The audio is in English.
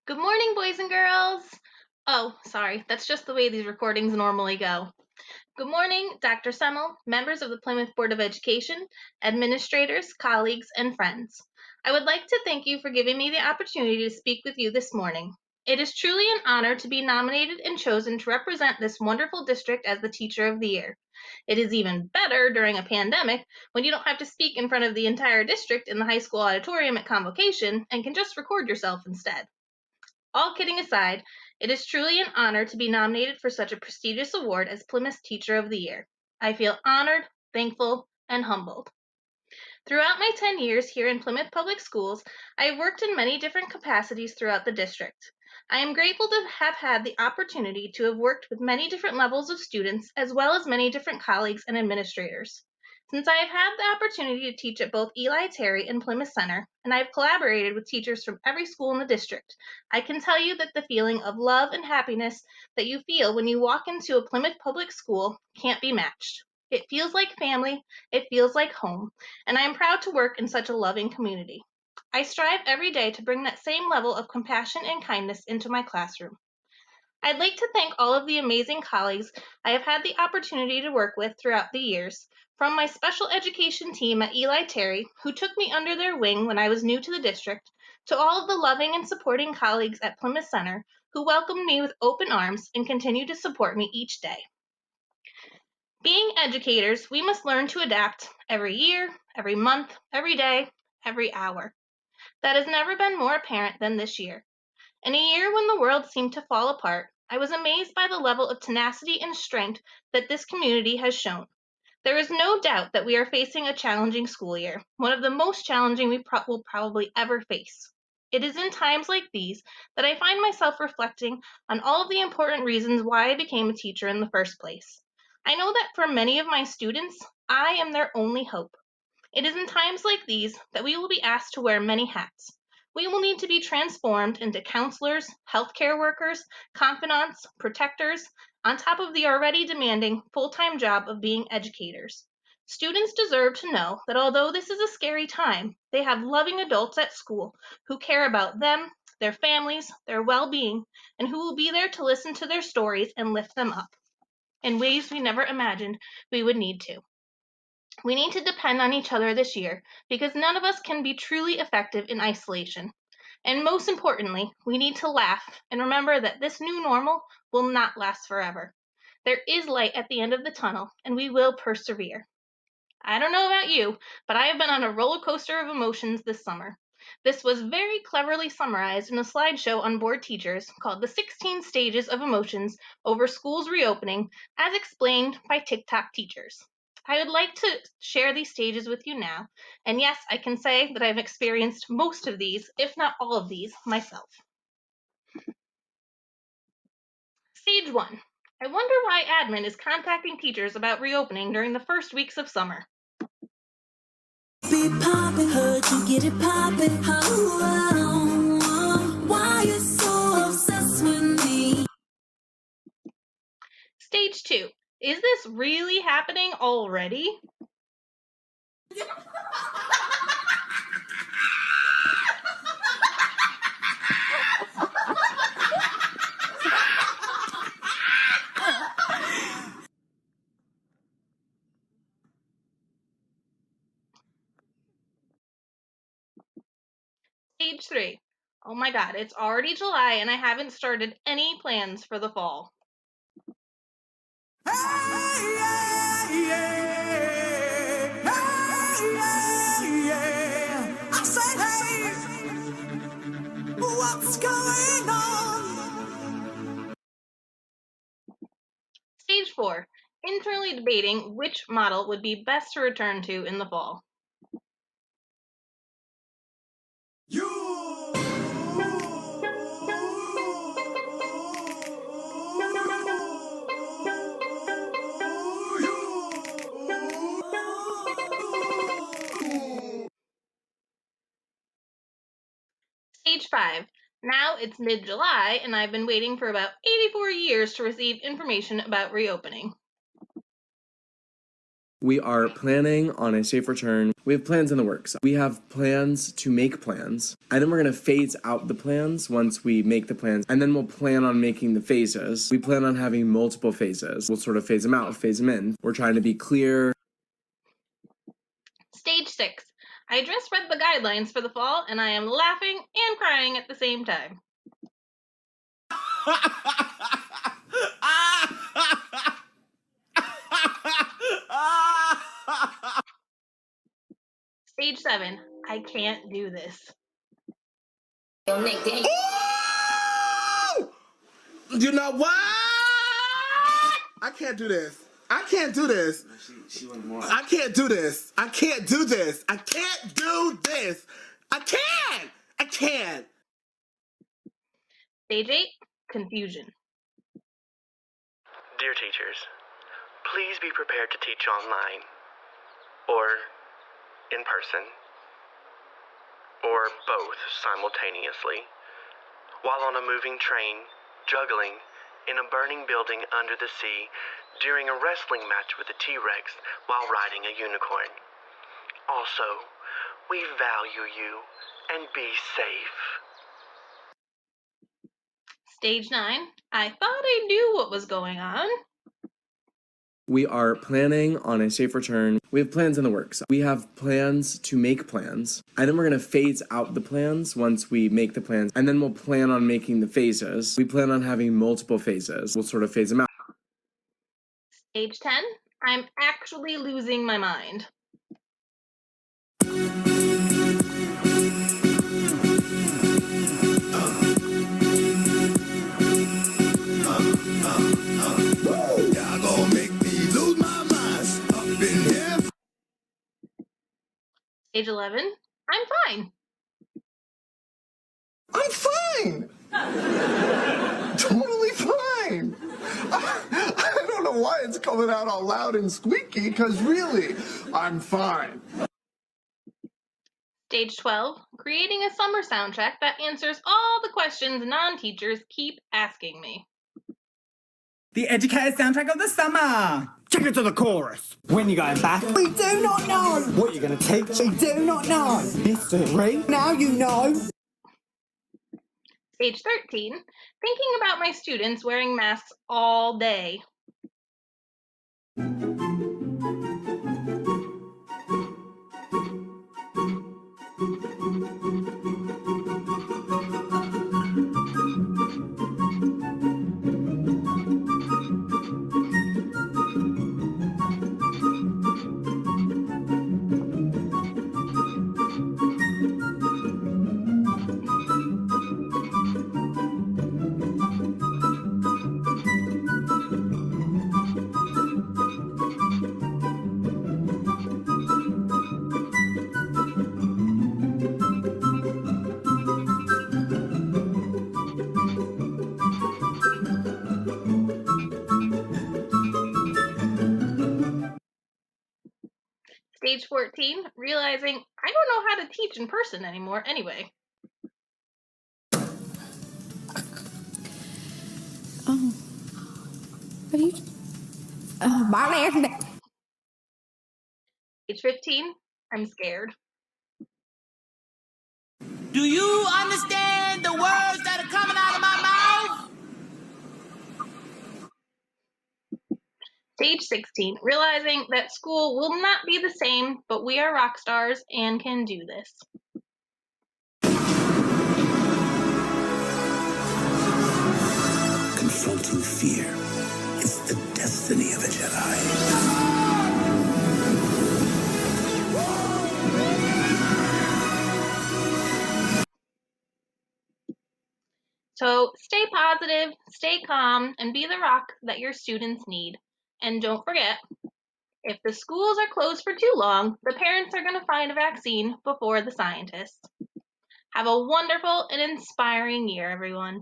Good morning, boys and girls. Oh, sorry, that's just the way these recordings normally go. Good morning, Dr. Semmel, members of the Plymouth Board of Education, administrators, colleagues, and friends. I would like to thank you for giving me the opportunity to speak with you this morning. It is truly an honor to be nominated and chosen to represent this wonderful district as the Teacher of the Year. It is even better during a pandemic when you don't have to speak in front of the entire district in the high school auditorium at convocation and can just record yourself instead. All kidding aside, it is truly an honor to be nominated for such a prestigious award as Plymouth Teacher of the Year. I feel honored, thankful, and humbled. Throughout my 10 years here in Plymouth Public Schools, I have worked in many different capacities throughout the district. I am grateful to have had the opportunity to have worked with many different levels of students as well as many different colleagues and administrators. Since I have had the opportunity to teach at both Eli Terry and Plymouth Center, and I have collaborated with teachers from every school in the district, I can tell you that the feeling of love and happiness that you feel when you walk into a Plymouth Public School can't be matched. It feels like family, it feels like home, and I am proud to work in such a loving community. I strive every day to bring that same level of compassion and kindness into my classroom. I'd like to thank all of the amazing colleagues I have had the opportunity to work with throughout the years, from my special education team at Eli Terry, who took me under their wing when I was new to the district, to all of the loving and supporting colleagues at Plymouth Center who welcomed me with open arms and continue to support me each day. Being educators, we must learn to adapt every year, every month, every day, every hour. That has never been more apparent than this year. In a year when the world seemed to fall apart, I was amazed by the level of tenacity and strength that this community has shown. There is no doubt that we are facing a challenging school year, one of the most challenging we will probably ever face. It is in times like these that I find myself reflecting on all of the important reasons why I became a teacher in the first place. I know that for many of my students, I am their only hope. It is in times like these that we will be asked to wear many hats. We will need to be transformed into counselors, healthcare workers, confidants, protectors, on top of the already demanding full-time job of being educators. Students deserve to know that although this is a scary time, they have loving adults at school who care about them, their families, their well-being, and who will be there to listen to their stories and lift them up in ways we never imagined we would need to. We need to depend on each other this year because none of us can be truly effective in isolation. And most importantly, we need to laugh and remember that this new normal will not last forever. There is light at the end of the tunnel, and we will persevere. I don't know about you, but I have been on a roller coaster of emotions this summer. This was very cleverly summarized in a slideshow on Board Teachers called The 16 Stages of Emotions Over Schools Reopening, as explained by TikTok teachers. I would like to share these stages with you now, and yes, I can say that I've experienced most of these, if not all of these, myself. Stage 1. I wonder why admin is contacting teachers about reopening during the first weeks of summer. Be poppin', heard you get it poppin'. Why you so obsessed with me? Stage 2. Is this really happening already? Stage 3. Oh my god, it's already July and I haven't started any plans for the fall. Hey, yeah, yeah. Hey, yeah, yeah. I said, hey, what's going on? Stage 4. Internally debating which model would be best to return to in the fall. You. Stage 5. Now it's mid-July and I've been waiting for about 84 years to receive information about reopening. We are planning on a safe return. We have plans in the works. We have plans to make plans, and then we're going to phase out the plans once we make the plans, and then we'll plan on making the phases. We plan on having multiple phases. We'll sort of phase them out, phase them in. We're trying to be clear. Stage 6. I just read the guidelines for the fall, and I am laughing and crying at the same time. Stage 7. I can't do this. You know what? I can't do this. I can't do this. I can't do this. I can't do this. I can't do this. I can't. I can't. Stage 8. Confusion. Dear teachers, please be prepared to teach online, or in person, or both simultaneously, while on a moving train, juggling, in a burning building under the sea, during a wrestling match with a T-Rex while riding a unicorn. Also, we value you, and be safe. Stage 9. I thought I knew what was going on. We are planning on a safe return. We have plans in the works. We have plans to make plans, and then we're going to phase out the plans once we make the plans, and then we'll plan on making the phases. We plan on having multiple phases. We'll sort of phase them out. Stage 10. I'm actually losing my mind. Y'all gonna make me lose my mind up in here. Stage 11. I'm fine. I'm fine. Totally fine. I don't know why it's coming out all loud and squeaky, because really, I'm fine. Stage 12. Creating a summer soundtrack that answers all the questions non-teachers keep asking me. The educated soundtrack of the summer. Check it to the chorus. When you going back? We do not know. What you're going to teach? We do not know. Mystery. Now you know. Stage 13. Thinking about my students wearing masks all day. Stage 14. Realizing I don't know how to teach in person anymore anyway. What are you? Stage 15. I'm scared. Do you understand the words that are coming out of my mouth? Stage 16. Realizing that school will not be the same, but we are rock stars and can do this. Confronting fear is the destiny of a Jedi. So stay positive, stay calm, and be the rock that your students need. And don't forget, if the schools are closed for too long, the parents are going to find a vaccine before the scientists. Have a wonderful and inspiring year, everyone.